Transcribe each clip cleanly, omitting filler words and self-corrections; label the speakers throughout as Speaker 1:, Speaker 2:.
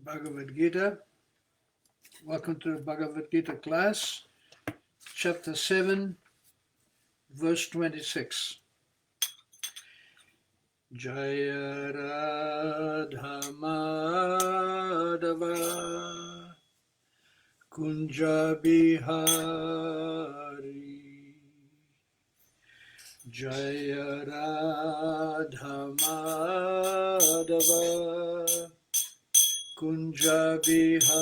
Speaker 1: Bhagavad Gita. Welcome to the Bhagavad Gita class, chapter 7, verse 26. Jaya Radha Madhava Kunja Bihari Jaya Radha Madhava Kunja Bihari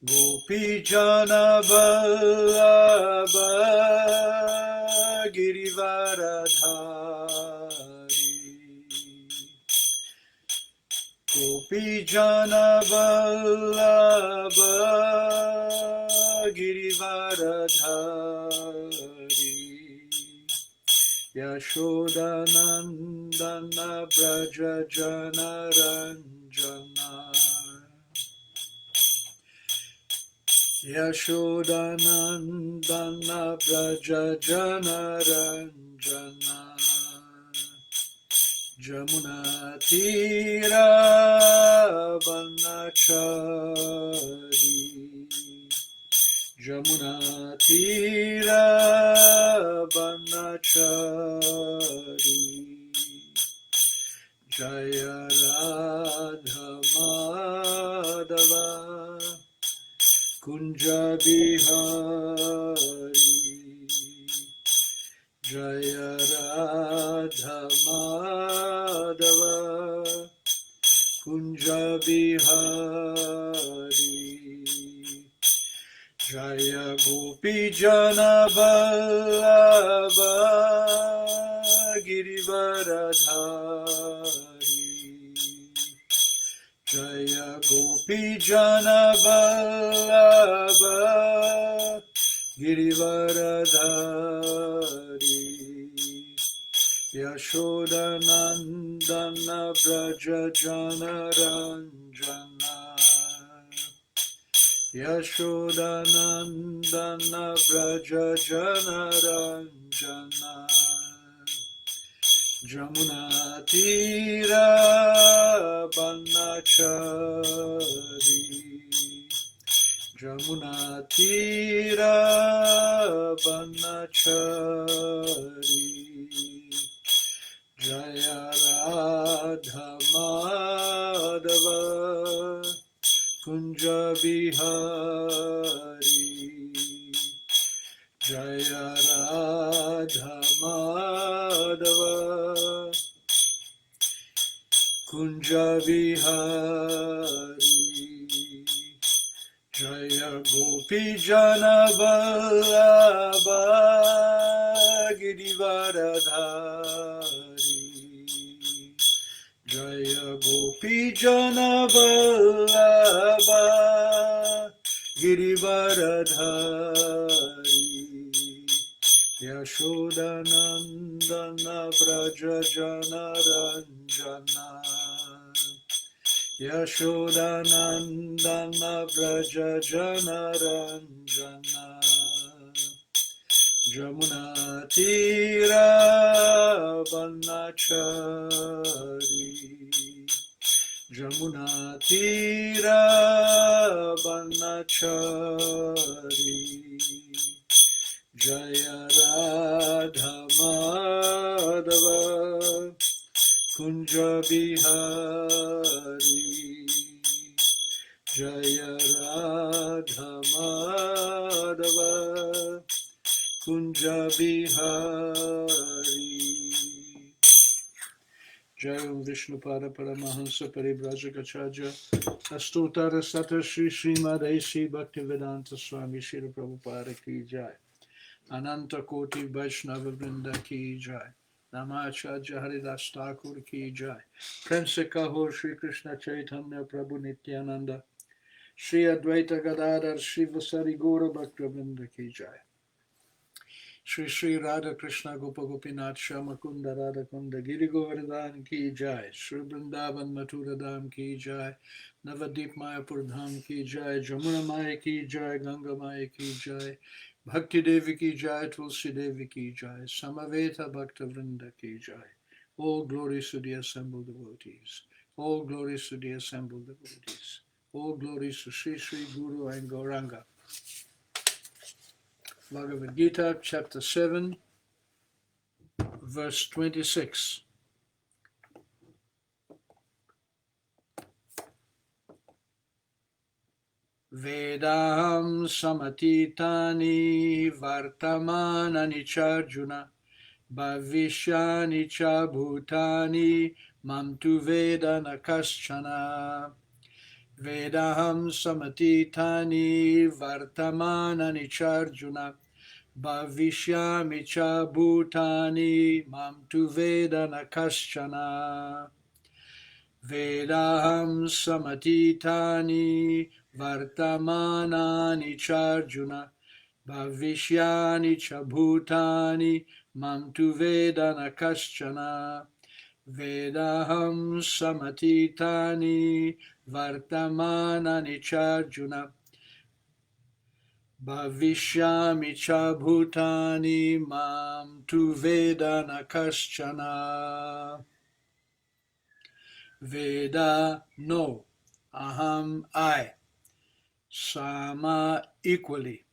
Speaker 1: Gopi Jana Vallabha Girivaradhari Gopi Jana Vallabha Girivaradhari Yashodanandana Braja Jana Ranjana Yashodanandana Braja Jana Ranjana Jamuna Tira Vanachari Jamuna Tira Vanachari Jaya Radha Madhava Kunja Bihari Jaya Radha Madhava Kunja Bihari Jaya Gopi Jana Vallabha Girivaradhari Jaya Gopi Jana Vallabha Girivaradhari Yashodanandana Braja Jana Ranjana Yashodanandana Braja Jana Ranjana Jamuna Tira Banachari Jamuna Tira Banachari Jaya Radha Madhava Kunja Bihari Jaya Radha Madhava Kunja Bihari Jaya Gopi Jana Vallabha Girivaradhari Jaya Gopi Jana Vallabha Girivaradhari Yashodanandana Braja Jana Ranjana Yashodanandana Braja Jana Ranjana Jamuna Tira Vanachari Jamuna Tira Vanachari Jaya Radha Madhava Kunja Bihari Jaya Radha Madhava Kunja Bihari Jaya Vishnupada Paramahansa Parivrajakachaja Astotara Sata Shri Srimad A.C. Bhaktivedanta Swami Shri Prabhupada Ki Jai Ananta Koti Vaishnava Vrinda Ki Jai Namacharya Haridas Thakur Ki Jai Prem Se Kaho Shri Krishna Chaitanya Prabhu Nityananda Shri Advaita Gadadhar Shri Vasari Gaura Bhakta Vrinda Ki Jai Shri Shri Radha Krishna Gopa Gopinath Shamakunda Radha Kunda Giri Govardhan Ki Jai Shri Vrindavan Mathura Dham Ki Jai Navadip Mayapur Dham Ki Jai Jamuna Maya Ki Jai Ganga Maya Ki Jai Bhakti Devi Ki Jai Tulsi Devi Ki Jai Samaveta Bhakta Vrinda Ki Jai All glories to the assembled devotees. All glories to the assembled devotees. All glories to Sri Sri Guru and Gauranga. Bhagavad Gita, chapter 7, verse 26. Vedaham samatitani vartamanani charjuna bhavishyani cha bhutani mam tu veda na kaschana. Vedaham samatitani vartamanani charjuna bhavishyami cha bhutani mam tu veda na kaschana. Vedaham samatitani vartamanani charjuna bhavishyani cha bhutani mam tu veda na kaschana. Vedaham samatitani vartamanani charjuna bhavishyami cha bhutani mam tu veda na kaschana. Veda, no, aham, I, sama, equally,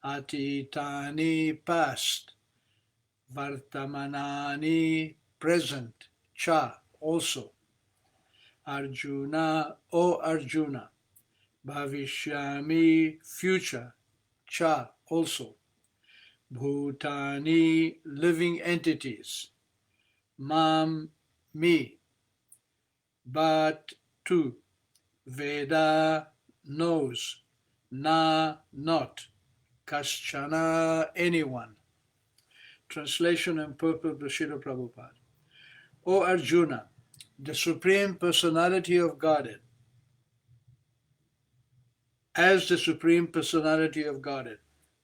Speaker 1: atitani, past, vartamanani, present, cha, also, Arjuna, O Arjuna, bhavishyami, future, cha, also, bhutani, living entities, mam, me, but to, Veda, knows, na, not, kaschana, anyone. Translation and purport by Srila Prabhupada. O Arjuna, the Supreme Personality of Godhead, as the Supreme Personality of Godhead,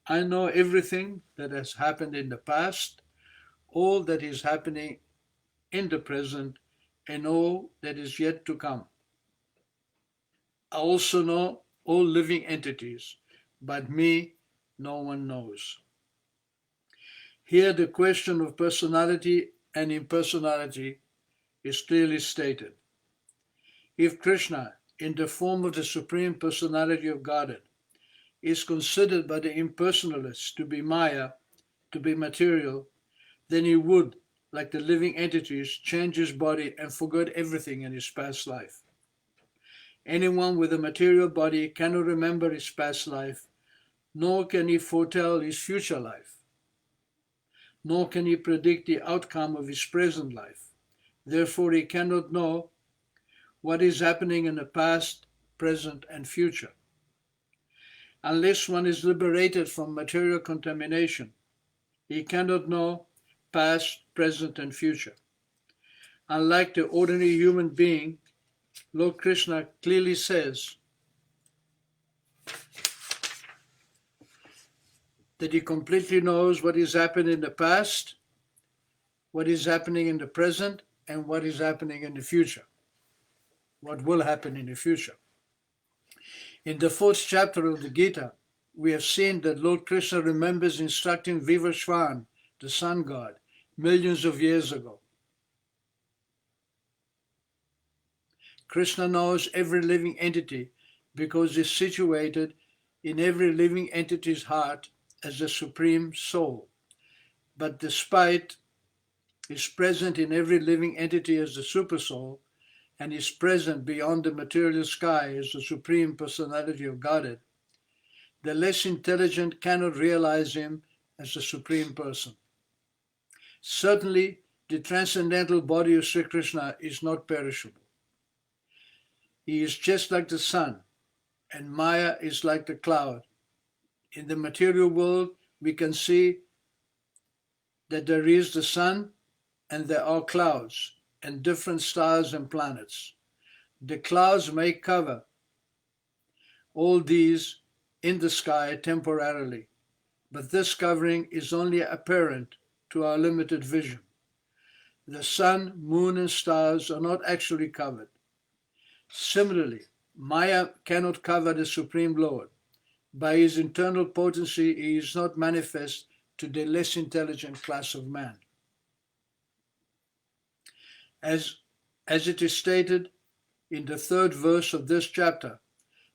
Speaker 1: I know everything that has happened in the past, all that is happening in the present, and all that is yet to come. I also know all living entities, but me no one knows. Here the question of personality and impersonality is clearly stated. If Krishna, in the form of the Supreme Personality of Godhead, is considered by the impersonalists to be Maya, to be material, then he would, like the living entities, change his body and forget everything in his past life. Anyone with a material body cannot remember his past life, nor can he foretell his future life, nor can he predict the outcome of his present life. Therefore, he cannot know what is happening in the past, present, and future. Unless one is liberated from material contamination, he cannot know past, present, and future. Unlike the ordinary human being, Lord Krishna clearly says that he completely knows what is happening in the past, what is happening in the present, and what is happening in the future, what will happen in the future. In the 4th chapter of the Gita, we have seen that Lord Krishna remembers instructing Vivaswan, the sun god, millions of years ago. Krishna knows every living entity because he is situated in every living entity's heart as the Supreme Soul. But despite is present in every living entity as the Super Soul, and is present beyond the material sky as the Supreme Personality of Godhead, the less intelligent cannot realize him as the Supreme Person. Certainly, the transcendental body of Sri Krishna is not perishable. He is just like the sun, and Maya is like the cloud. In the material world, we can see that there is the sun and there are clouds and different stars and planets. The clouds may cover all these in the sky temporarily, but this covering is only apparent to our limited vision. The sun, moon, and stars are not actually covered. Similarly, Maya cannot cover the Supreme Lord. By his internal potency, he is not manifest to the less intelligent class of man. as it is stated in the 3rd verse of this chapter,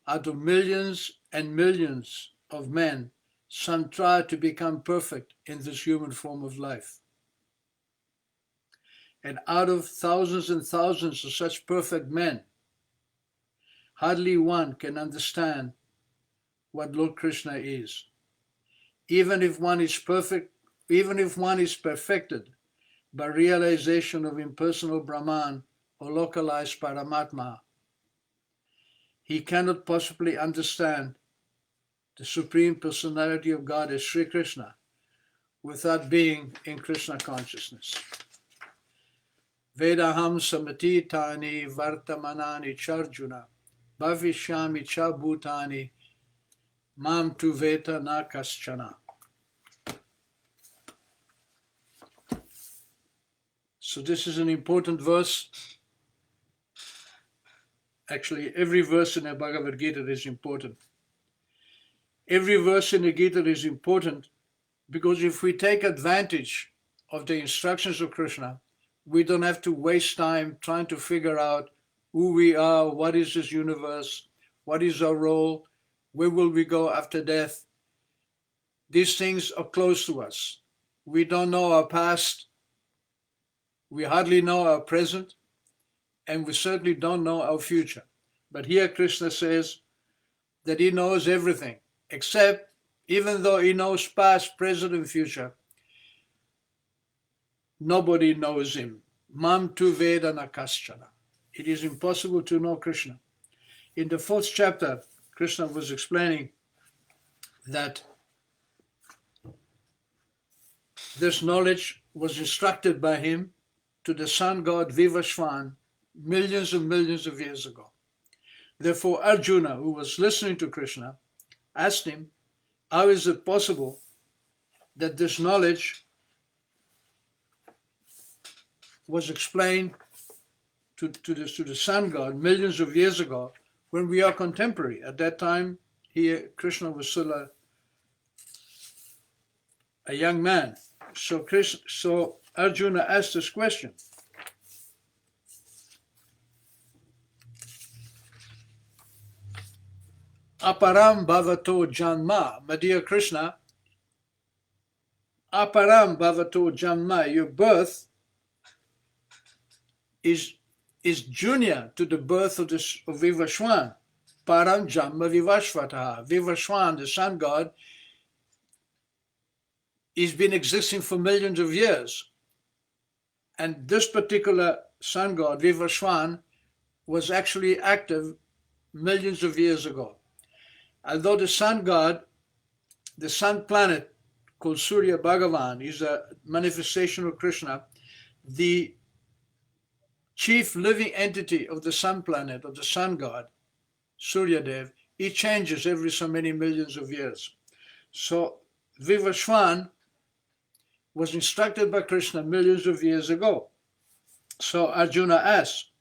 Speaker 1: out of millions and millions of men, some try to become perfect in this human form of life. And out of thousands and thousands of such perfect men, hardly one can understand what Lord Krishna is. Even if one is perfect, even if one is perfected by realization of impersonal Brahman or localized Paramatma, he cannot possibly understand the Supreme Personality of God as Sri Krishna without being in Krishna consciousness. Vedaham samatitani vartamanani charjuna bhavishyami cha bhutani mam tu veta na kaschana. So this is an important verse. Actually, every verse in the Bhagavad Gita is important. Every verse in the Gita is important because if we take advantage of the instructions of Krishna, we don't have to waste time trying to figure out who we are, what is this universe, what is our role, where will we go after death. These things are close to us. We don't know our past, we hardly know our present, and we certainly don't know our future. But here Krishna says that he knows everything, except even though he knows past, present, and future, nobody knows him. Mam tu veda na kaschana. It is impossible to know Krishna. In the 4th chapter, Krishna was explaining that this knowledge was instructed by him to the sun god Vivashvan millions and millions of years ago. Therefore, Arjuna, who was listening to Krishna, asked him, how is it possible that this knowledge was explained to the sun god millions of years ago when we are contemporary? At that time, Krishna was still a young man. So Arjuna asked this question. Aparam bhavato janma, my dear Krishna, aparam bhavato janma, your birth is junior to the birth of Vivashwan. Param janma vivashvataha. Vivashwan, the sun god, he's been existing for millions of years. And this particular sun god, Vivashwan, was actually active millions of years ago. Although the sun god, the sun planet called Surya Bhagavan, is a manifestation of Krishna, the chief living entity of the sun planet, of the sun god, Surya Dev, he changes every so many millions of years. So Vivashwan was instructed by Krishna millions of years ago. So Arjuna asked,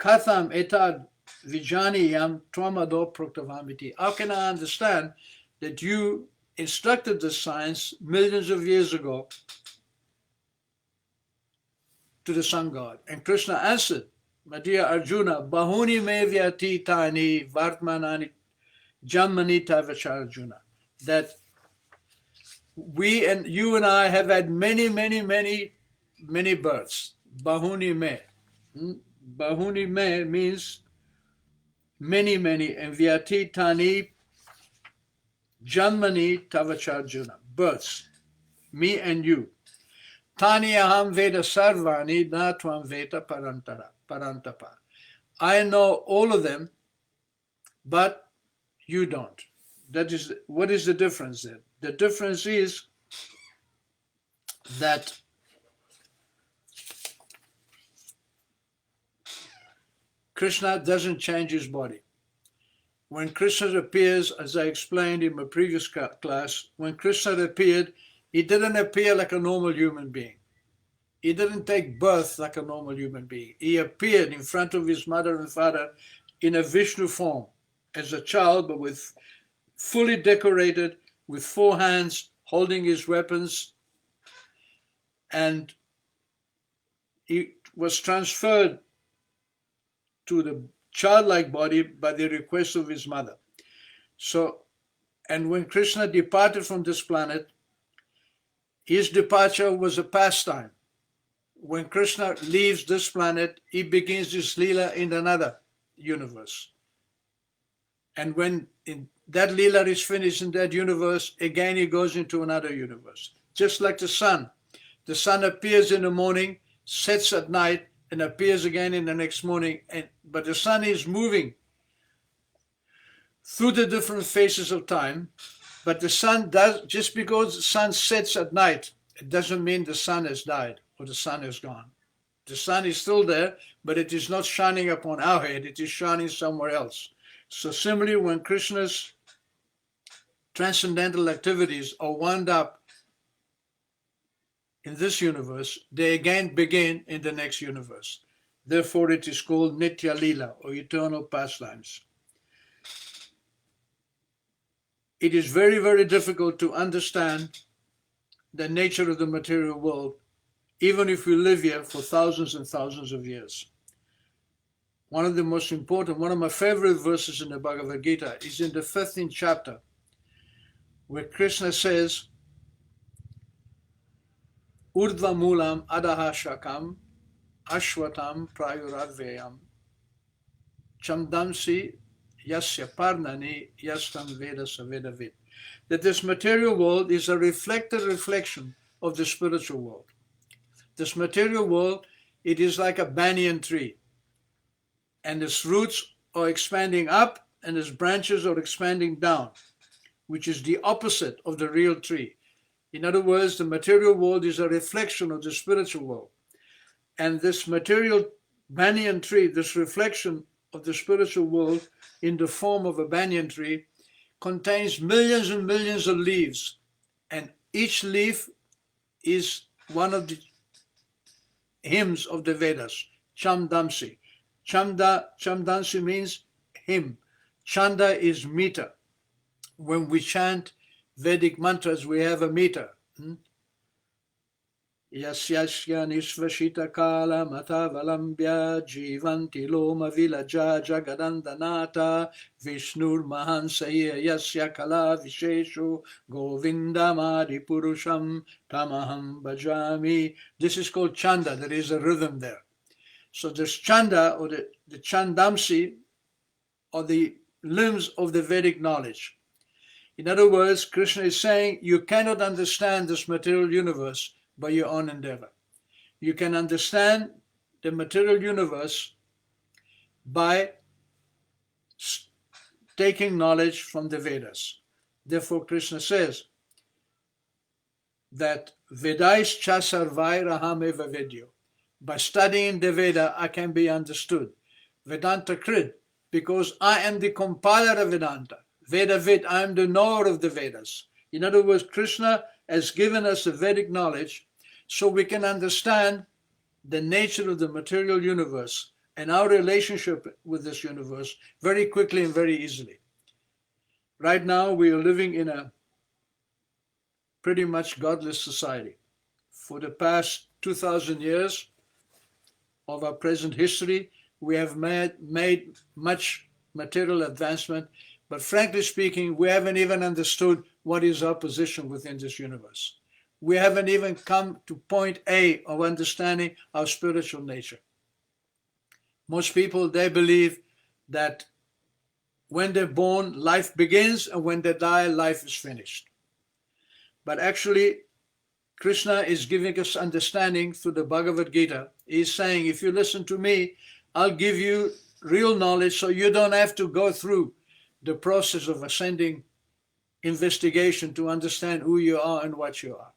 Speaker 1: Katham etad vijaniyam tvamado praktavamiti. How can I understand that you instructed the science millions of years ago to the sun god? And Krishna answered, my dear Arjuna, bahuni me vyatitani vartmanani jammani tavacharjuna, that you and I have had many births. Bahuni me. Bahuni me means many, and vyatitani janmani tavacharjuna, births, me and you. Tani aham veda sarvani na tvam veda parantapa. I know all of them, but you don't. What is the difference then? The difference is that Krishna doesn't change his body. When Krishna appears, as I explained in my previous class, when Krishna appeared, he didn't appear like a normal human being. He didn't take birth like a normal human being. He appeared in front of his mother and father in a Vishnu form as a child, but with fully decorated, with 4 hands, holding his weapons. And was transferred to the childlike body by the request of his mother. So, and when Krishna departed from this planet, his departure was a pastime. When Krishna leaves this planet, he begins his Leela in another universe. And when that Leela is finished in that universe, again he goes into another universe. Just like the sun. The sun appears in the morning, sets at night, and appears again in the next morning. But the sun is moving through the different phases of time. But the sun does, just because the sun sets at night, it doesn't mean the sun has died or the sun is gone. The sun is still there, but it is not shining upon our head, it is shining somewhere else. So similarly, when Krishna's transcendental activities are wound up in this universe, they again begin in the next universe. Therefore, it is called Nitya Leela, or eternal pastimes. It is very, very difficult to understand the nature of the material world, even if we live here for thousands and thousands of years. One of the most important, one of my favorite verses in the Bhagavad Gita is in the 15th chapter, where Krishna says, Urdhva Mulam Adaha Shakam Ashwatam Prayuradvayam Chamdamsi Yasya Parnani Yastam Veda Savedavid. That this material world is a reflected reflection of the spiritual world. This material world, it is like a banyan tree, and its roots are expanding up and its branches are expanding down, which is the opposite of the real tree. In other words, the material world is a reflection of the spiritual world. And this material banyan tree, this reflection of the spiritual world in the form of a banyan tree, contains millions and millions of leaves. And each leaf is one of the hymns of the Vedas, Chamdamsi. Chamdamsi means hymn. Chanda is meter. When we chant Vedic mantras, we have a meter. Yasyasya nisvashita kala matavalambya jivanti loma vilaja jagadandanata vishnur mahansaya yasya kala visheshu govindamadi purusham tamaham bhajami. This is called chanda. There is a rhythm there. So this chanda, or the chandamsi, are the limbs of the Vedic knowledge. In other words, Krishna is saying you cannot understand this material universe by your own endeavor. You can understand the material universe by taking knowledge from the Vedas. Therefore, Krishna says that Vedais cha sarvai raham eva vedyo. By studying the Veda, I can be understood. Vedanta Krid, because I am the compiler of Vedanta. Veda Vid, I am the knower of the Vedas. In other words, Krishna has given us the Vedic knowledge so we can understand the nature of the material universe and our relationship with this universe very quickly and very easily. Right now, we are living in a pretty much godless society. For the past 2,000 years of our present history, we have made much material advancement, but frankly speaking, we haven't even understood what is our position within this universe. We haven't even come to point A of understanding our spiritual nature. Most people, they believe that when they're born, life begins, and when they die, life is finished. But actually, Krishna is giving us understanding through the Bhagavad Gita. He's saying, if you listen to me, I'll give you real knowledge so you don't have to go through the process of ascending investigation to understand who you are and what you are.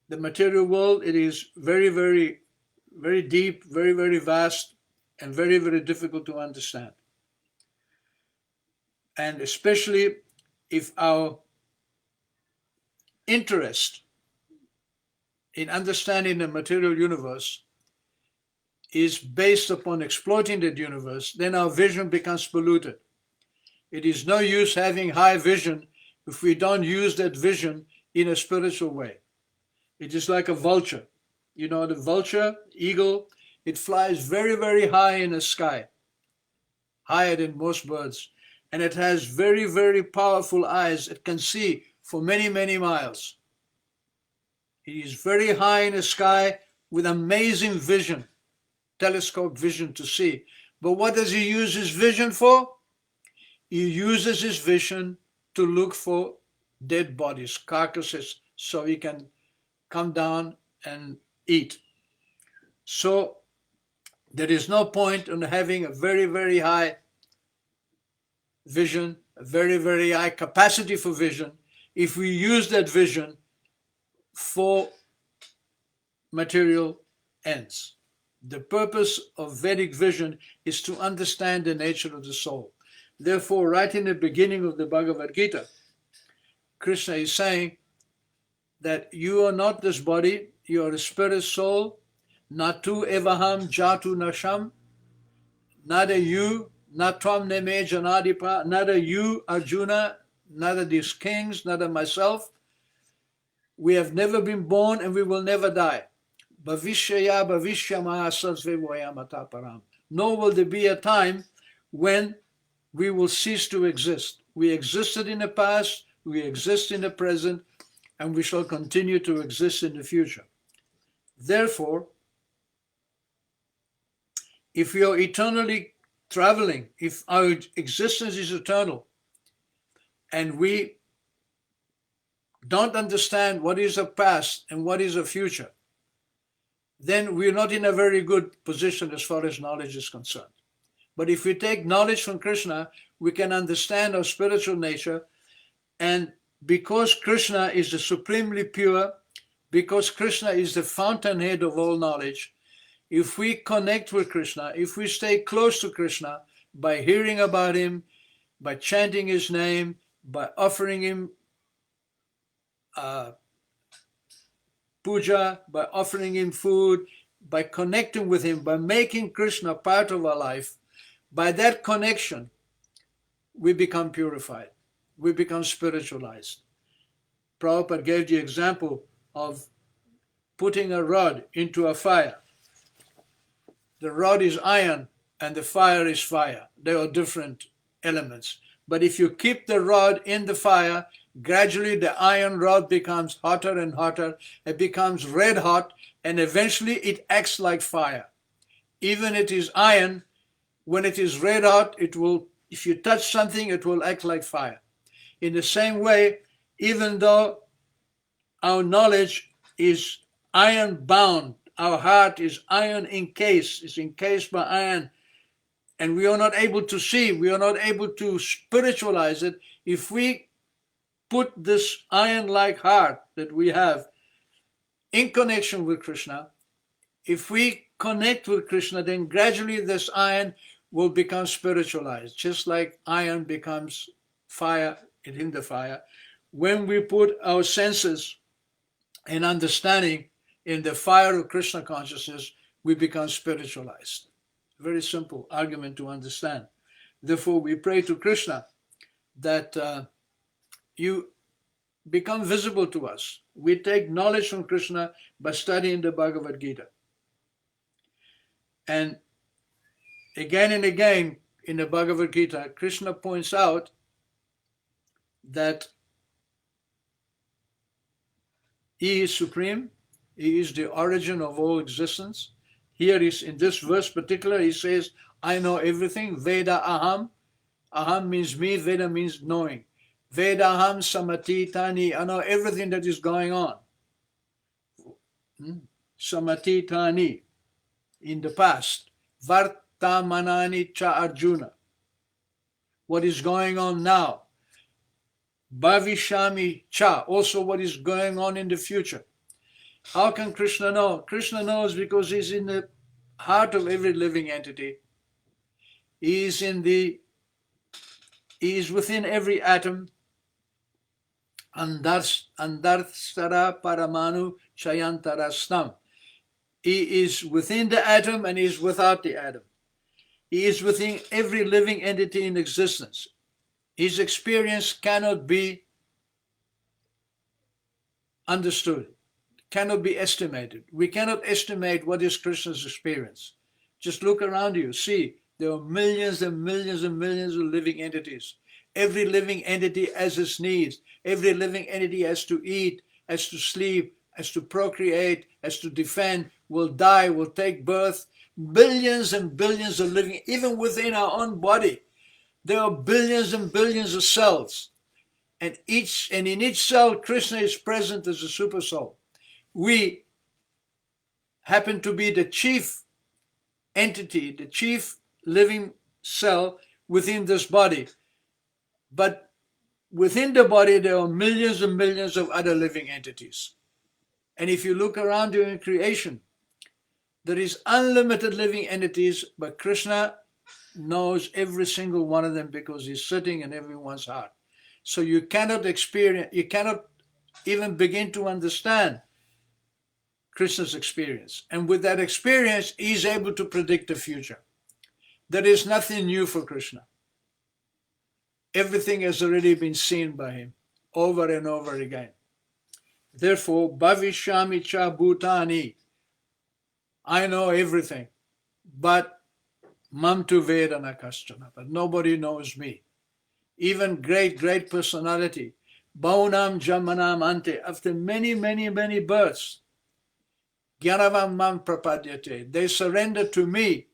Speaker 1: The material world, it is very, very, very deep, very, very vast, and very, very difficult to understand. And especially if our interest in understanding the material universe is based upon exploiting that universe, then our vision becomes polluted. It is no use having high vision if we don't use that vision in a spiritual way. It is like a vulture. You know, the vulture, eagle, it flies very, very high in the sky, higher than most birds. And it has very, very powerful eyes. It can see for many, many miles. It is very high in the sky with amazing vision, telescope vision to see. But what does he use his vision for? He uses his vision to look for dead bodies, carcasses, so he can come down and eat. So there is no point in having a very, very high vision, a very, very high capacity for vision, if we use that vision for material ends. The purpose of Vedic vision is to understand the nature of the soul. Therefore, right in the beginning of the Bhagavad Gita, Krishna is saying that you are not this body, you are a spirit soul, natu evaham jatu nasham, neither you, natvam neme janadipa, neither you, Arjuna, neither these kings, neither myself. We have never been born and we will never die. Bhavishya bhavishyamaya sarvevayamata param. Nor will there be a time when we will cease to exist. We existed in the past, we exist in the present, and we shall continue to exist in the future. Therefore, if we are eternally traveling, if our existence is eternal, and we don't understand what is a past and what is a future, then we're not in a very good position as far as knowledge is concerned. But if we take knowledge from Krishna, we can understand our spiritual nature. And because Krishna is the supremely pure, because Krishna is the fountainhead of all knowledge, if we connect with Krishna, if we stay close to Krishna by hearing about him, by chanting his name, by offering him puja, by offering him food, by connecting with him, by making Krishna part of our life, by that connection, we become purified. We become spiritualized. Prabhupada gave the example of putting a rod into a fire. The rod is iron and the fire is fire. They are different elements. But if you keep the rod in the fire, gradually the iron rod becomes hotter and hotter. It becomes red hot, and eventually it acts like fire. Even it is iron, when it is red hot, it will, if you touch something, it will act like fire. In the same way, even though our knowledge is iron bound, our heart is iron encased, is encased by iron, and we are not able to see, we are not able to spiritualize it. If we put this iron-like heart that we have in connection with Krishna, if we connect with Krishna, then gradually this iron will become spiritualized, just like iron becomes fire in the fire. When we put our senses and understanding in the fire of Krishna consciousness, we become spiritualized. Very simple argument to understand. Therefore, we pray to Krishna that you become visible to us. We take knowledge from Krishna by studying the Bhagavad Gita. And again in the Bhagavad Gita, Krishna points out that he is supreme, he is the origin of all existence. Here is, in this verse particular, he says, I know everything, Veda aham. Aham means me, Veda means knowing. Veda aham samati tani, I know everything that is going on. Samati tani, in the past. Vartamanani cha Arjuna, what is going on now. Bhavishami cha, also what is going on in the future. How can Krishna know? Krishna knows because he's in the heart of every living entity. He is within every atom. Andarstara paramanu chayantarastam. He is within the atom and he is without the atom. He is within every living entity in existence. His experience cannot be understood, cannot be estimated. We cannot estimate what is Krishna's experience. Just look around you, see, there are millions and millions and millions of living entities. Every living entity has its needs. Every living entity has to eat, has to sleep, has to procreate, has to defend, will die, will take birth. Billions and billions of living, even within our own body, there are billions and billions of cells. And in each cell, Krishna is present as a super soul. We happen to be the chief entity, the chief living cell within this body. But within the body, there are millions and millions of other living entities. And if you look around you in creation, there is unlimited living entities, but Krishna knows every single one of them because he's sitting in everyone's heart. So you cannot even begin to understand Krishna's experience. And with that experience, he's able to predict the future. There is nothing new for Krishna. Everything has already been seen by him over and over again. Therefore, Bhavishyami cha bhutani, I know everything, but mam tu vedana kaschana, but nobody knows me. Even great personality, Bhaunam Jamanam Ante, after many births, Gyanavam Mam Prapadyate, they surrender to me.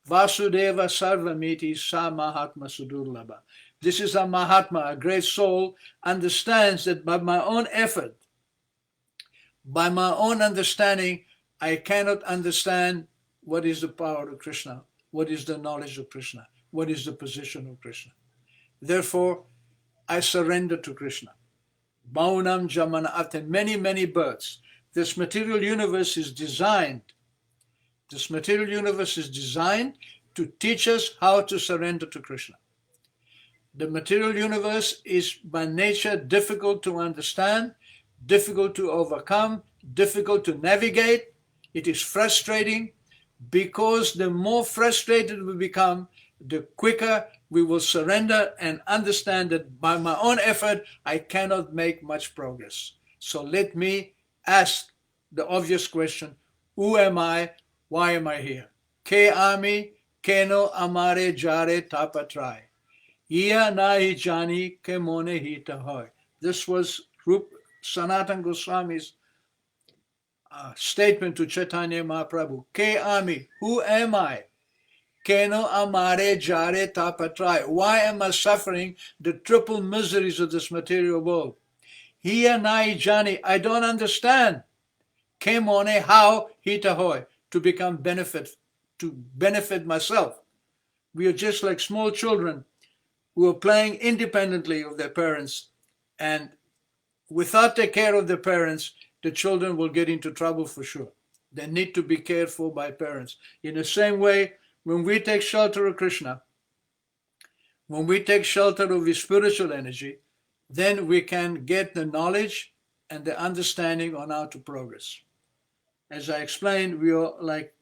Speaker 1: Vasudeva Sarvamiti Sa Mahatma Sudurlabha. This is a Mahatma, a great soul, understands that by my own effort, by my own understanding, I cannot understand what is the power of Krishna, what is the knowledge of Krishna, what is the position of Krishna. Therefore, I surrender to Krishna. Bhaunam Jamana, after many births. This material universe is designed. This material universe is designed to teach us how to surrender to Krishna. The material universe is by nature difficult to understand, difficult to overcome, difficult to navigate. It is frustrating because the more frustrated we become, the quicker we will surrender and understand that by my own effort, I cannot make much progress. So let me ask the obvious question, who am I? Why am I here? Ke ami, keno amare jare tapatrai. Iya nahi jani ke mone hita hoy. This was Sanatan Goswami's statement to Chaitanya Mahaprabhu. Ke ami, who am I? Keno amare jare tapatrai. Why am I suffering the triple miseries of this material world? Hiya nai jani, I don't understand. Kemone, how hita hoy, to benefit myself. We are just like small children who are playing independently of their parents, and without the care of their parents, the children will get into trouble for sure. They need to be cared for by parents. In the same way, when we take shelter of Krishna, when we take shelter of his spiritual energy, then we can get the knowledge and the understanding on how to progress. As I explained, we are like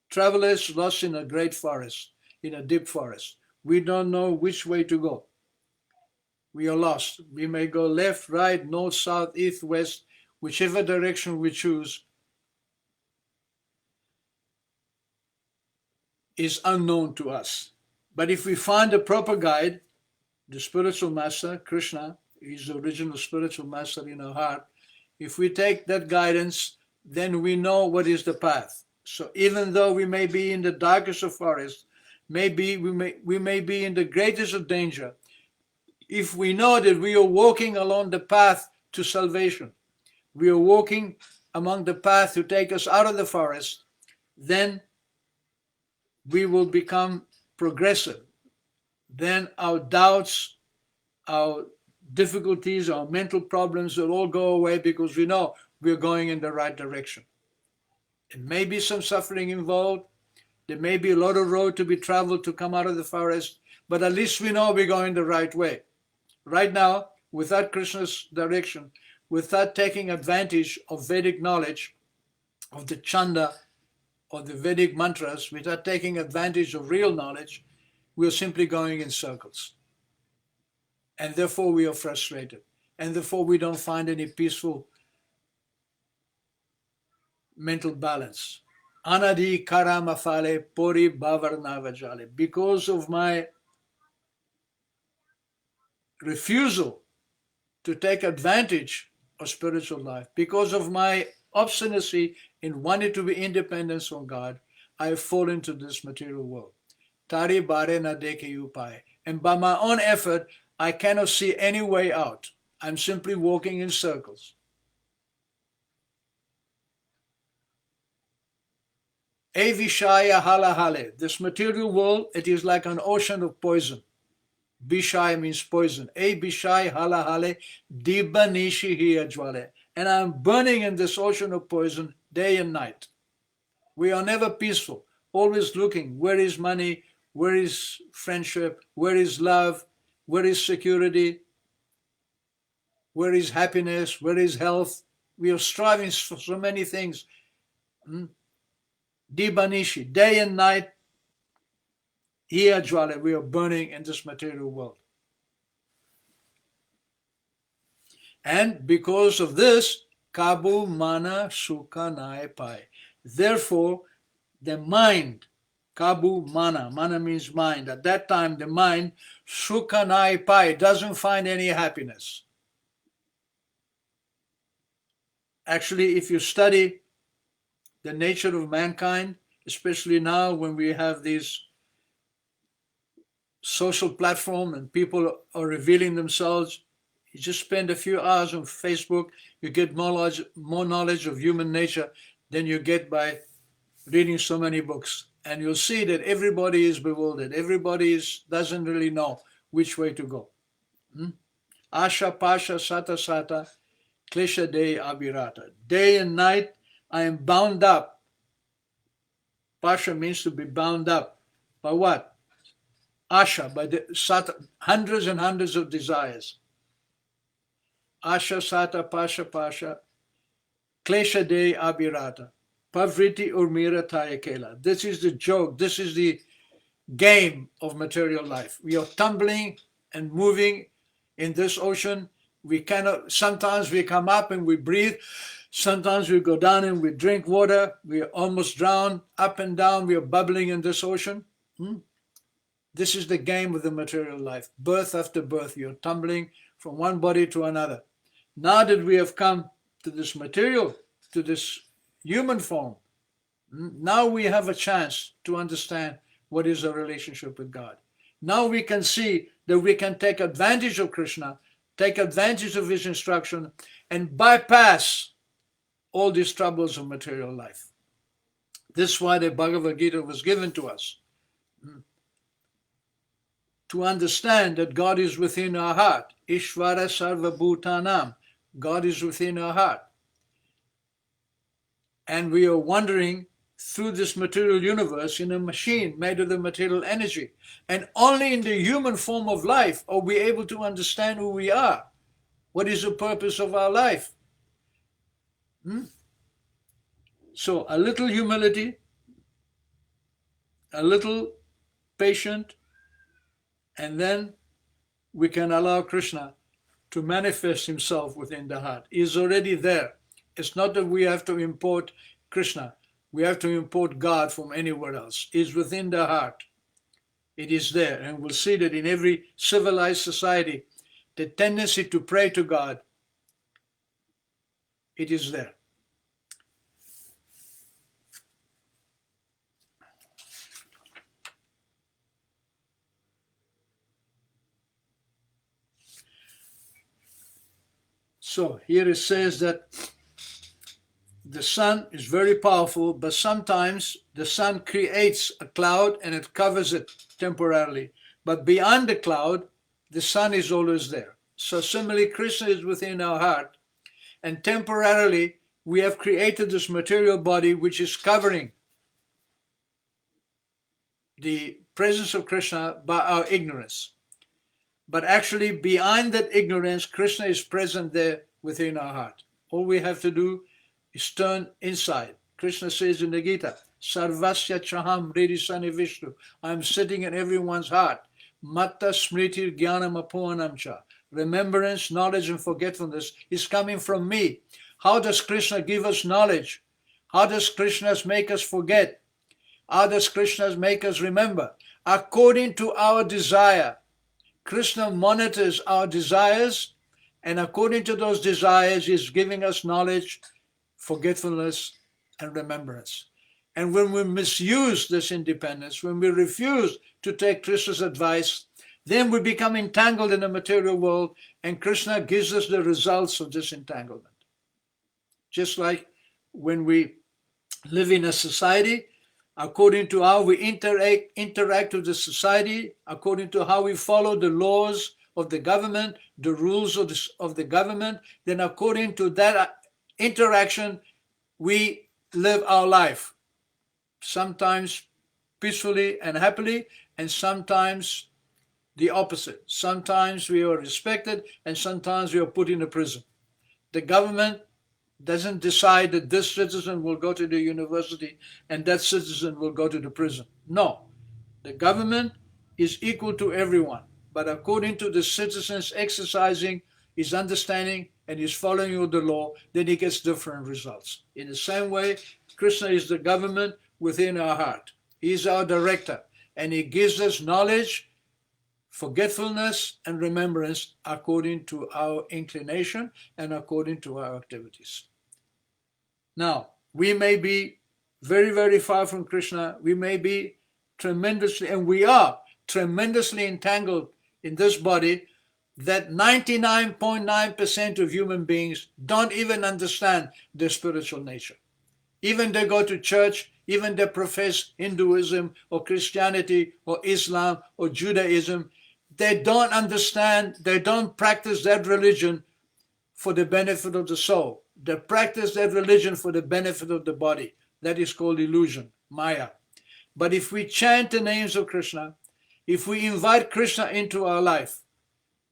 Speaker 1: travelers lost in a great forest, in a deep forest. We don't know which way to go. We are lost. We may go left, right, north, south, east, west, whichever direction we choose is unknown to us. But if we find a proper guide, the spiritual master, Krishna, is the original spiritual master in our heart, if we take that guidance, then we know what is the path. So even though we may be in the darkest of forests, we may be in the greatest of danger, if we know that we are walking along the path to salvation, we are walking among the path to take us out of the forest, then we will become progressive. Then our doubts, our difficulties, our mental problems will all go away because we know we're going in the right direction. There may be some suffering involved. There may be a lot of road to be traveled to come out of the forest, but at least we know we're going the right way. Right now, without Krishna's direction, without taking advantage of Vedic knowledge, of the Chanda, or the Vedic mantras, without taking advantage of real knowledge, we're simply going in circles. And therefore we are frustrated. And therefore we don't find any peaceful mental balance. Anadi karamafale pori bhavarnavajale. Because of my refusal to take advantage of spiritual life, because of my obstinacy in wanting to be independent from God, I have fallen into this material world. Tari bare na deke upai. And by my own effort, I cannot see any way out. I'm simply walking in circles. Evishaya halahale. This material world, it is like an ocean of poison. Bishai means poison. E bishai halahale dibanishi hiajwale. And I'm burning in this ocean of poison day and night. We are never peaceful, always looking, where is money, where is friendship, where is love, where is security, where is happiness, where is health. We are striving for so many things. Dibanishi, day and night, hiajwale, we are burning in this material world. And because of this, kabu mana sukha nai pai. Therefore, the mind, kabu mana, mana means mind. At that time, the mind, sukha nai pai, doesn't find any happiness. Actually, if you study the nature of mankind, especially now when we have these social platforms and people are revealing themselves, you just spend a few hours on Facebook, you get more knowledge of human nature than you get by reading so many books. And you'll see that everybody is bewildered. Everybody doesn't really know which way to go. Asha pasha sata sata klesha de abirata. Day and night I am bound up. Pasha means to be bound up. By what? Asha, by the sata, hundreds and hundreds of desires. Asha sata pasha pasha klesha de abirata. Pavriti urmira tayakela. This is the joke. This is the game of material life. We are tumbling and moving in this ocean. We cannot, sometimes we come up and we breathe. Sometimes we go down and we drink water. We are almost drowned. Up and down, we are bubbling in this ocean. This is the game of the material life. Birth after birth, you're tumbling from one body to another. Now that we have come to this material, to this human form, now we have a chance to understand what is our relationship with God. Now we can see that we can take advantage of Krishna, take advantage of his instruction, and bypass all these troubles of material life. This is why the Bhagavad Gita was given to us. To understand that God is within our heart. Ishvara sarva bhutanam. God is within our heart. And we are wandering through this material universe in a machine made of the material energy. And only in the human form of life are we able to understand who we are. What is the purpose of our life? So a little humility, a little patience, and then we can allow Krishna to manifest himself within the heart. He is already there. It's not that we have to import Krishna. We have to import God from anywhere else. It's within the heart. It is there. And we'll see that in every civilized society, the tendency to pray to God, it is there. So here it says that the sun is very powerful, but sometimes the sun creates a cloud and it covers it temporarily. But beyond the cloud, the sun is always there. So similarly, Krishna is within our heart, and temporarily we have created this material body which is covering the presence of Krishna by our ignorance. But actually, behind that ignorance, Krishna is present there within our heart. All we have to do is turn inside. Krishna says in the Gita, Sarvasya Chaham Hridisani Vishnu. I am sitting in everyone's heart. Matta Smriti Jnanam Apohanamcha. Remembrance, knowledge, and forgetfulness is coming from me. How does Krishna give us knowledge? How does Krishna make us forget? How does Krishna make us remember? According to our desire. Krishna monitors our desires, and according to those desires, he's giving us knowledge, forgetfulness, and remembrance. And when we misuse this independence, when we refuse to take Krishna's advice, then we become entangled in the material world, and Krishna gives us the results of this entanglement. Just like when we live in a society, according to how we interact with the society, according to how we follow the laws of the government, the rules of the government, then according to that interaction, we live our life. Sometimes peacefully and happily, and sometimes the opposite. Sometimes we are respected, and sometimes we are put in a prison. The government doesn't decide that this citizen will go to the university and that citizen will go to the prison. No, the government is equal to everyone, but according to the citizen's exercising his understanding and his following of the law, then he gets different results. In the same way, Krishna is the government within our heart. He is our director, and he gives us knowledge, forgetfulness, and remembrance according to our inclination and according to our activities. Now, we may be very, very far from Krishna. We may be tremendously, and we are tremendously entangled in this body that 99.9% of human beings don't even understand their spiritual nature. Even they go to church, even they profess Hinduism or Christianity or Islam or Judaism, they don't understand, they don't practice that religion for the benefit of the soul. They practice that religion for the benefit of the body. That is called illusion, Maya. But if we chant the names of Krishna, if we invite Krishna into our life,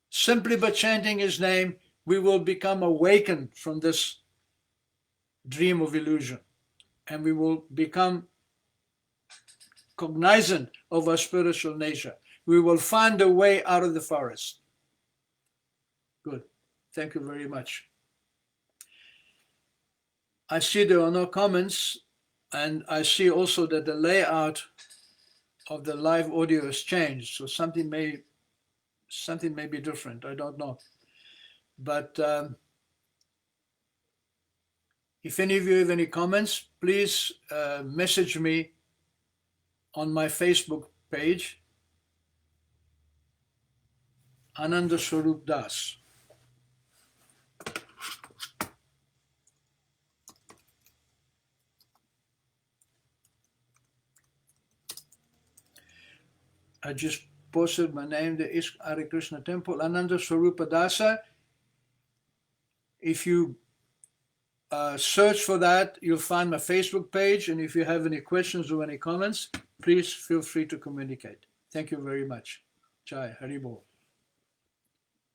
Speaker 1: simply by chanting his name, we will become awakened from this dream of illusion. And we will become cognizant of our spiritual nature. We will find a way out of the forest. Good. Thank you very much. I see there are no comments, and I see also that the layout of the live audio has changed, so something may be different. I don't know. But if any of you have any comments, please message me on my Facebook page, Ananda Swarup Das. I just posted my name, the Hare Krishna Temple, Ananda Swarupa Dasa. If you search for that, you'll find my Facebook page, and if you have any questions or any comments, please feel free to communicate. Thank you very much. Jai Haribol.